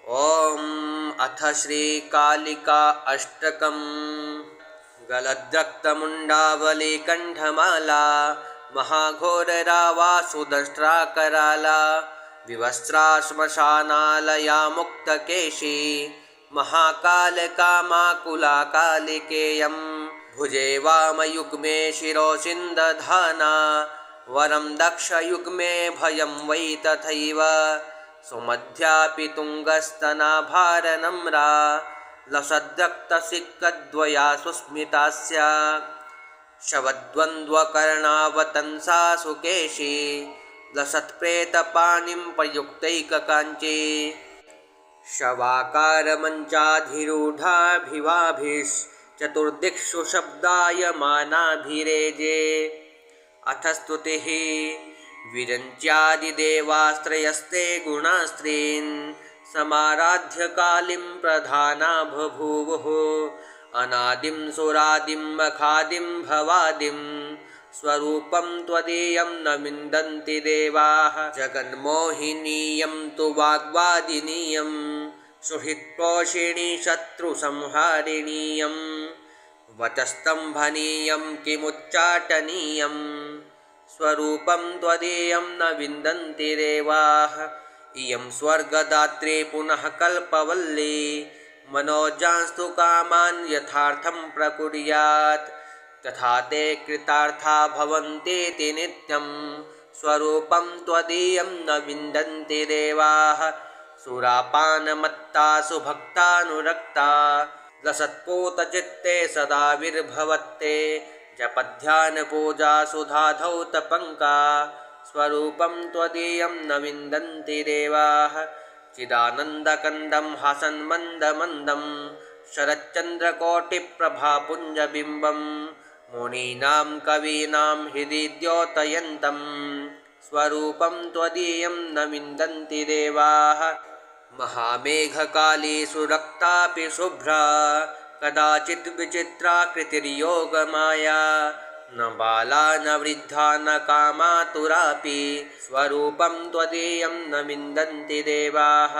ॐ अथ श्रीकालिका अष्टकम् गलद्रक्तमुण्डावलीकण्ठमाला महाघोररावासुदष्ट्राकराला विवस्त्रा श्मशानालया मुक्तकेशी महाकालकामाकुला कालिकेयं भुजे वामयुग्मे शिरोसिन्दधाना वरं दक्षयुग्मे भयं वै तथैव सुमध्यापि तुङ्गस्तनाभारनम्रा लसद्रक्तसिक्कद्वया सुस्मितास्या शवद्वन्द्वकर्णावतंसा सुकेशी लसत्प्रेतपाणिं प्रयुक्तैककाञ्ची शवाकारमञ्चाधिरूढाभिवाभिश्चतुर्दिक्षु शब्दायमानाभिरेजे अथ स्तुतिः विरञ्च्यादिदेवास्त्रयस्ते गुणास्त्रीन् समाराध्य कालीं प्रधाना बभूवुः अनादिं सुरादिं मखादिं भवादिं स्वरूपं त्वदीयं न विन्दन्ति देवाः जगन्मोहिनीयं तु वाग्वादिनीयं सुहृत्पोषिणी शत्रुसंहारिणीयं वचस्तम्भनीयं किमुच्चाटनीयं स्वरूपं त्वदीयं न विन्दन्ति देवाः इयं स्वर्गदात्री पुनः कल्पवल्ली मनोजांस्तु कामान् यथार्थं प्रकुर्यात् तथा ते कृतार्था भवन्तीति नित्यं स्वरूपं त्वदीयं न विन्दन्ति देवाः सुरापानमत्तासु भक्तानुरक्ता लसत्पूतचित्ते सदा विर्भवत्ते जपध्यानपूजासु धाधौ तपङ्का स्वरूपं त्वदीयं न विन्दन्ति देवाः चिदानन्दकन्दं हासन्मन्दमन्दं शरच्चन्द्रकोटिप्रभापुञ्जबिम्बं मुनीनां कवीनां हृदि द्योतयन्तं स्वरूपं त्वदीयं न विन्दन्ति देवाः महामेघकाली सुरक्तापि शुभ्रा कदाचित् विचित्राकृतिर्योगमाया न बाला न वृद्धा न कामातुरापि स्वरूपं त्वदीयं न विन्दन्ति देवाः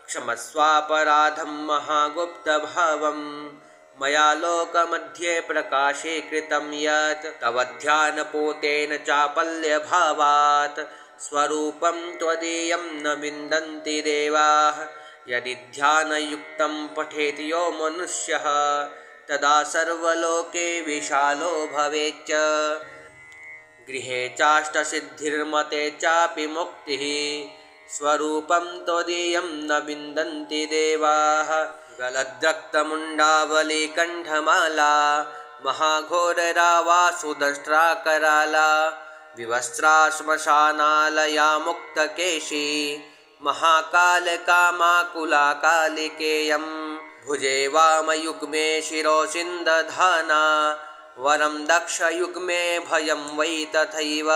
क्षमस्वापराधं महागुप्तभावं मया लोकमध्ये प्रकाशे कृतं यत् तव ध्यानपूतेन चापल्यभावात् स्वरूपं त्वदीयं न विन्दन्ति देवाः यदि ध्यानयुक्तं पठेत् यो मनुष्यः तदा सर्वलोके विशालो भवेच्च गृहे चाष्टसिद्धिर्मते चापि मुक्तिः स्वरूपं त्वदीयं न विन्दन्ति देवाः गलद्रक्तमुण्डावलीकण्ठमाला महाघोररावासुदष्ट्राकराला विवस्त्रा श्मशानालया मुक्तकेशी महाकालकामाकुला कालिकेयं भुजे वामयुग्मे शिरोसिन्दधाना वरं दक्षयुग्मे भयं वै तथैव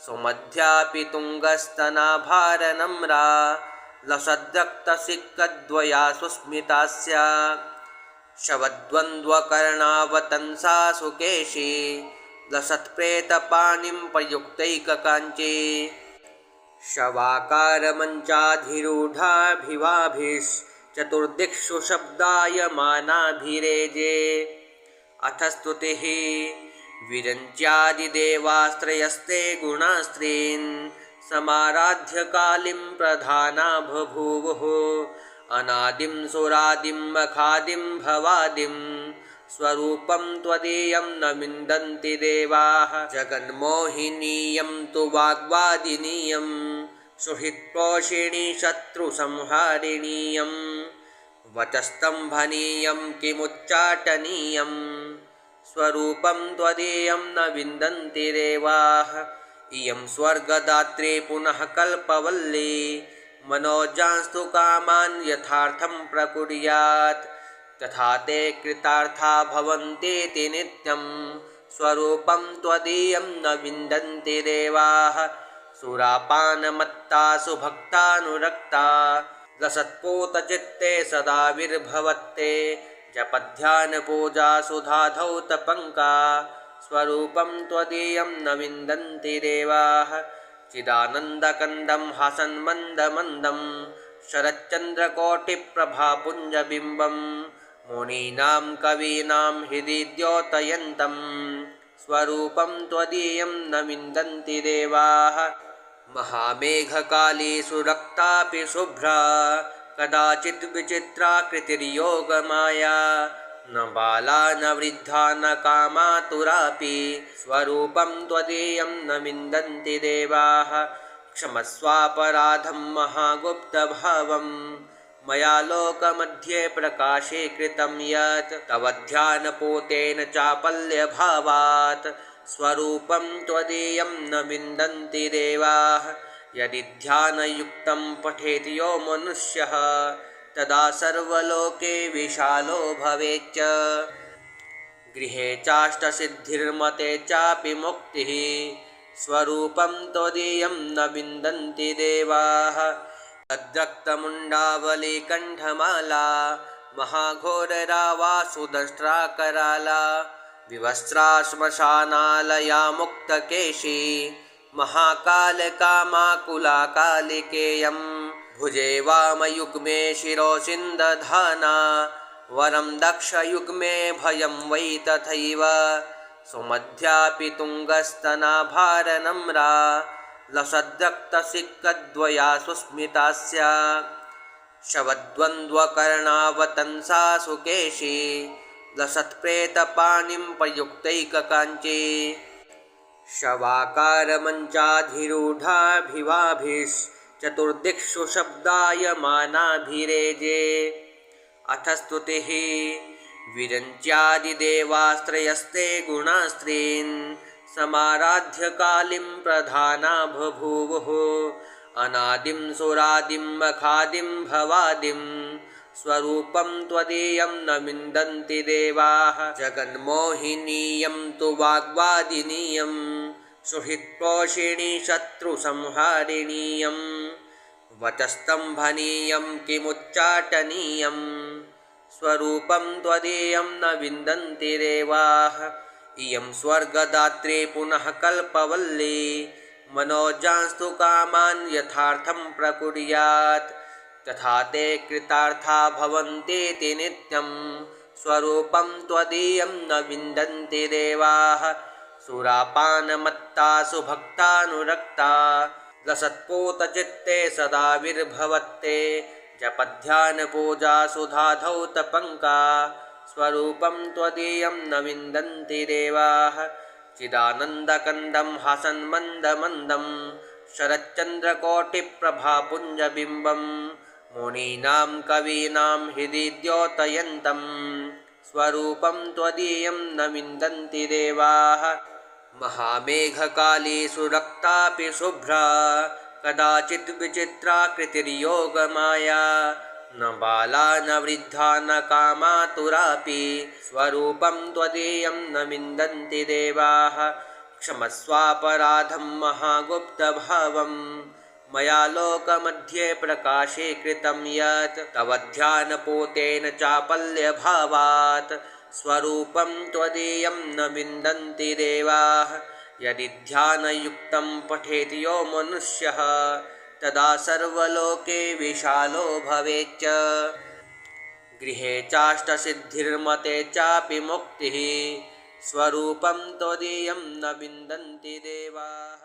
सुमध्यापि तुङ्गस्तनाभारनम्रा लसद्रक्तसिक्कद्वया सुस्मितास्या शवद्वन्द्वकर्णावतंसा सुकेशी लसत्प्रेतपाणिं प्रयुक्तैककाञ्ची शवाकारमञ्चाधिरूढाभिवाभिश्चतुर्दिक्षु शब्दायमानाभिरेजे अथ स्तुतिः विरञ्च्यादिदेवास्त्रयस्ते गुणास्त्रीन् समाराध्य कालीं प्रधाना बभूवुः अनादिं सुरादिं मखादिं भवादिं स्वरूपं त्वदीयं न विन्दन्ति देवाः जगन्मोहिनीयं तु वाग्वादिनीयं सुहृत्पोषिणी शत्रुसंहारिणीयं वचस्तम्भनीयं किमुच्चाटनीयं स्वरूपं त्वदीयं न विन्दन्ति देवाः इयं स्वर्गदात्री पुनः कल्पवल्ली मनोजांस्तु कामान् यथार्थं प्रकुर्यात् तथा ते कृतार्था भवन्तीति नित्यं स्वरूपं त्वदीयं न विन्दन्ति देवाः सुरापानमत्तासु भक्तानुरक्ता लसत्पूतचित्ते सदा विर्भवत्ते जपध्यानपूजासु धाधौ तपङ्का स्वरूपं त्वदीयं न विन्दन्ति देवाः चिदानन्दकन्दं हासन्मन्दमन्दं शरच्चन्द्रकोटिप्रभापुञ्जबिम्बं मुनीनां कवीनां हृदि द्योतयन्तं स्वरूपं त्वदीयं न विन्दन्ति देवाः। महामेघकाली सुरक्तापि शुभ्रा कदाचित् विचित्राकृतिर्योगमाया न बाला न वृद्धा न कामातुरापि स्वरूपं त्वदीयं न विन्दन्ति देवाः। क्षमस्वापराधं महागुप्तभावं मया लोकमध्ये प्रकाशे कृतं यत् तव ध्यानपूतेन चापल्यभावात् स्वरूपं त्वदीयं न विन्दन्ति देवाः। यदि ध्यानयुक्तं पठेत् यो मनुष्यः तदा सर्वलोके विशालो भवेच्च। गृहे चाष्टसिद्धिर्मते चापि मुक्तिः स्वरूपं त्वदीयं न विन्दन्ति देवाः। तद्रक्तमुण्डावलीकण्ठमाला महाघोररावासुदंष्ट्राकराला विवस्त्रा श्मशानालया मुक्तकेशी महाकालकामाकुला कालिकेयं भुजे वामयुग्मे शिरोसिन्दधाना वरं दक्षयुग्मे भयं वै तथैव सुमध्यापि तुङ्गस्तनाभारनम्रा लसद्रक्तसिक्कद्वया सुस्मितास्या शवद्वन्द्वकर्णावतंसा सुकेशी लसत्प्रेतपाणिं प्रयुक्तैककाञ्ची शवाकारमञ्चाधिरूढाभिवाभिश्चतुर्दिक्षु शब्दायमानाभिरेजे। अथ स्तुतिः विरञ्च्यादिदेवास्त्रयस्ते गुणास्त्रीन् समाराध्य कालीं प्रधाना बभूवुः अनादिं सुरादिं मखादिं भवादिं स्वरूपं त्वदीयं न विन्दन्ति देवाः। जगन्मोहिनीयं तु वाग्वादिनीयं सुहृत्पोषिणी शत्रुसंहारिणीयं वचस्तम्भनीयं किमुच्चाटनीयं स्वरूपं त्वदीयं न विन्दन्ति देवाः। इयं स्वर्गदात्री पुनः कल्पवल्ली मनोजांस्तु कामान् यथार्थं प्रकुर्यात् तथा ते कृतार्था भवन्तीति नित्यं स्वरूपं त्वदीयं न विन्दन्ति देवाः। सुरापानमत्ता सुभक्तानुरक्ता लसत्पूतचित्ते सदा विर्भवत्ते जपध्यानपूजा सुधाधौतपङ्का स्वरूपं त्वदीयं न विन्दन्ति देवाः। चिदानन्दकन्दं हासन्मन्दमन्दं शरच्चन्द्रकोटिप्रभापुञ्जबिम्बं मुनीनां कवीनां हृदि द्योतयन्तं स्वरूपं त्वदीयं न विन्दन्ति देवाः। महामेघकाली सुरक्तापि शुभ्रा कदाचित् विचित्राकृतिर्योगमाया न बाला न वृद्धा न कामातुरापि स्वरूपं त्वदीयं न विन्दन्ति देवाः। क्षमस्वापराधं महागुप्तभावं मया लोकमध्ये प्रकाशे कृतं यत् तव ध्यानपूतेन चापल्यभावात् स्वरूपं त्वदीयं न विन्दन्ति देवाः। यदि ध्यानयुक्तं पठेत् यो मनुष्यः तदा सर्वलोके विशालो भवेच्च। गृहे चाष्टसिद्धिर्मते चापि मुक्तिः स्वरूपं त्वदीयं न विन्दन्ति देवाः।